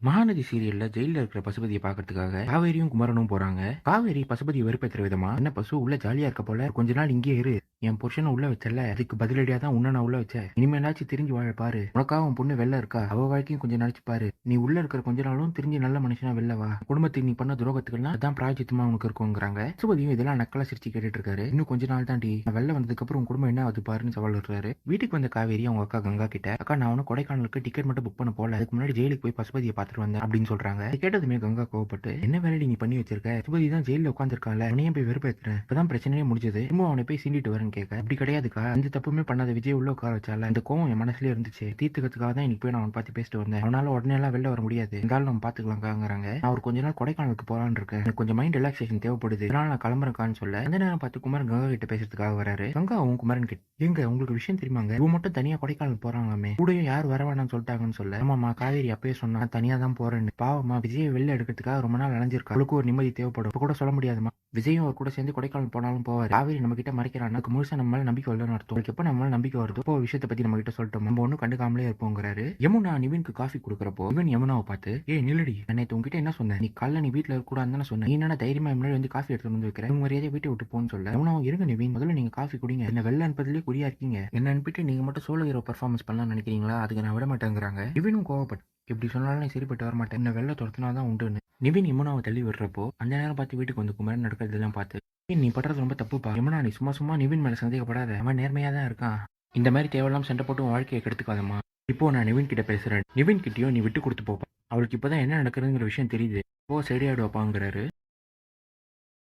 மகாநதி சீரியல்ல ஜெயில இருக்கிற பசுபதியை பாக்குறதுக்காக காவேரியும் குமரனும் போறாங்க. காவேரி பசுபதியை வெறுப்பேற்றுற விதமா, என்ன பசு உள்ள ஜாலியா இருக்க போல, கொஞ்ச நாள் இங்கே இரு, என் புருஷனை உள்ள வச்சல, அதுக்கு பதிலடியா தான் உன்ன நான் உள்ள வச்சேன், இனிமேலாச்சும் திரிஞ்சு வாழ பாரு, உனக்காக உன் பொண்ணு வெளில இருக்கா, அவ வாழ்க்கையும் கொஞ்சம் நினைச்சு பாரு, நீ உள்ள இருக்கிற கொஞ்ச நாளும் திரிஞ்சு நல்ல மனுஷனா வெளில வா, குடும்பத்துக்கு நீ பண்ண துரோகத்துக்கெல்லாம் அதான் பிராஜித்தமா உனக்கு இருக்குங்கிறாங்க. பசுபதியும் இதெல்லாம் நக்கலா சிரிச்சு கேட்டுட்டு இருக்காரு. இன்னும் கொஞ்ச நாள் தாண்டி, நான் வெளில வந்ததுக்கு அப்புறம் உன் குடும்பம் என்ன ஆகுது பாருன்னு சவால் விடுறாரு. வீட்டுக்கு வந்த காவேரி அவங்க அக்கா கங்கா கிட்ட, அக்கா நான் உனக்கு கொடைக்கானலுக்கு டிக்கெட் மட்டும் புக் பண்ண போல, அதுக்கு முன்னாடி ஜெயிலுக்கு போய் பசுபதியை பார்த்துட்டு வந்தேன் அப்படின்னு சொல்றாங்க. இதை கேட்டதுமே கங்கா கோவப்பட்டு, என்ன வேலைடி நீ பண்ணி வச்சிருக்க, பசுபதி தான் ஜெயில உட்காந்துருக்கால, அவனையும் போய் வெறுப்பேத்துறேன், இப்பதான் பிரச்சனையே முடிஞ்சது, திரும்ப அவனை போய் சீண்டிட்டு வரேன்னு கேட்க, அப்படி கிடையாதுக்கா, அந்த தப்புமே பண்ணாத விஜய் உள்ள உட்கார வச்சால, அந்த கோவம் என் மனசுலயே இருந்துச்சு, தீர்த்துக்கிறதுக்காக தான் இன்னைக்கு போய் நான் அவனை பார்த்து பேசிட்டு வந்தேன், அவனால உடனே எல்லாம் வெளில வர முடியாது, இருந்தாலும் நம்ம பாத்துக்கலாங்கிறாங்க. நான் ஒரு கொஞ்ச நாள் கொடைக்கானலுக்கு போலான்னு இருக்கேன், எனக்கு கொஞ்சம் மைண்ட் ரிலாக்ஸேஷன் தேவைப்படுது, அதனால நான் கிளம்புறேன்னு சொல்ல, அந்த நேரம் பார்த்து குமரன் கங்கா கிட்ட பேசுறதுக்காக வராரு. கங்கா அவங்க குமரன் கிட்ட, எங்க உங்களுக்கு விஷயம் தெரியுமாங்க, இவன் மட்டும் தனியா கொடைக்கானல் போறாங்களாமே, கூடயும் யார் வர வேணாம்னு சொல்லிட்டாங்கன்னு சொல்ல, ஆமாமா காவேரி அப்பயே சொன்னா தனியா தான் போறேன்னு, பாவமா விஜய் வெளில எடுக்கிறதுக்காக ரொம்ப நாள் அலைஞ்சிருக்கா, அவளுக்கு ஒரு நிம்மதி தேவைப்படும், இப்ப கூட சொல்ல முடியாதுமா, விஜயும் அவர் கூட சேர்ந்து கொடைக்கானல் போனாலும் போவார், காவேரி நம்ம கிட்ட மறைக்கிறான், முழுசா நம்ம மேல நம்பிக்கை வரலன்னு அர்த்தம், உங்களுக்கு எப்ப நம்ம மேல நம்பிக்கை வருதோ இப்போ விஷயத்தை பத்தி நம்ம கிட்ட சொல்லிட்டோம், நம்ம ஒன்னும் கண்டுக்காமலே இருப்போங்கிறாரு. யமுனா நிவின்க்கு காஃபி கொடுக்குறப்போ இவன் யமுனாவை பார்த்து, ஏ நில்லடி, நேற்று உங்ககிட்ட என்ன சொன்னேன், நீ காலைல நீ வீட்டுல இருக்க கூடாதுன்னு சொன்னேன், நீ என்ன தைரியமா முன்னாடி வந்து காஃபி எடுத்து வந்து வைக்கிறேன், உங்க மரியாதையை வீட்டை விட்டு போன்னு சொல்ல, யமுனா இருங்க நிவின், முதல்ல நீங்க காஃபி குடிங்க, என்ன வெளில அனுப்பதுலேயே குறியா இருக்கீங்க, என்ன அனுப்பிட்டு நீங்க மட்டும் சோலோ ஹீரோ பெர்ஃபார்மன்ஸ் பண்ணலாம் நினைக்கிறீங்களா, அதுக்கு நான் விட மாட்டேங்கிறாங்க. இவனும் கோவப்பட்டு, இப்படி சொன்னாலும் நீ சரிப்பட்டு வர மாட்டேன், என்ன வெளில துரத்துனாதான் உண்டுன்னு நிவின் யமுனாவை தள்ளி விடுறப்போ அந்த நேரம் பார்த்து வீட்டுக்கு வந்து குமரன் நடக்கிறதெல்லாம் பார்த்து, நீ பண்றது ரொம்ப தப்புப்பா யமுனா, நீ சும்மா சும்மா நிவின் மேல சந்தேகப்படாத, அவன் நேர்மையா தான் இருக்கான், இந்த மாதிரி தேவையில்லாம சண்டை போட்டு வாழ்க்கையை கெடுத்துக்காதம்மா, இப்போ நான் நிவின் கிட்ட பேசுறேன், நிவின் கிட்டயும் நீ விட்டு கொடுத்து போப்பா, அவளுக்கு இப்பதான் என்ன நடக்குதுங்கிற விஷயம் தெரியுது, இப்போ சரியாயிடுவாப்பாங்கிறாரு.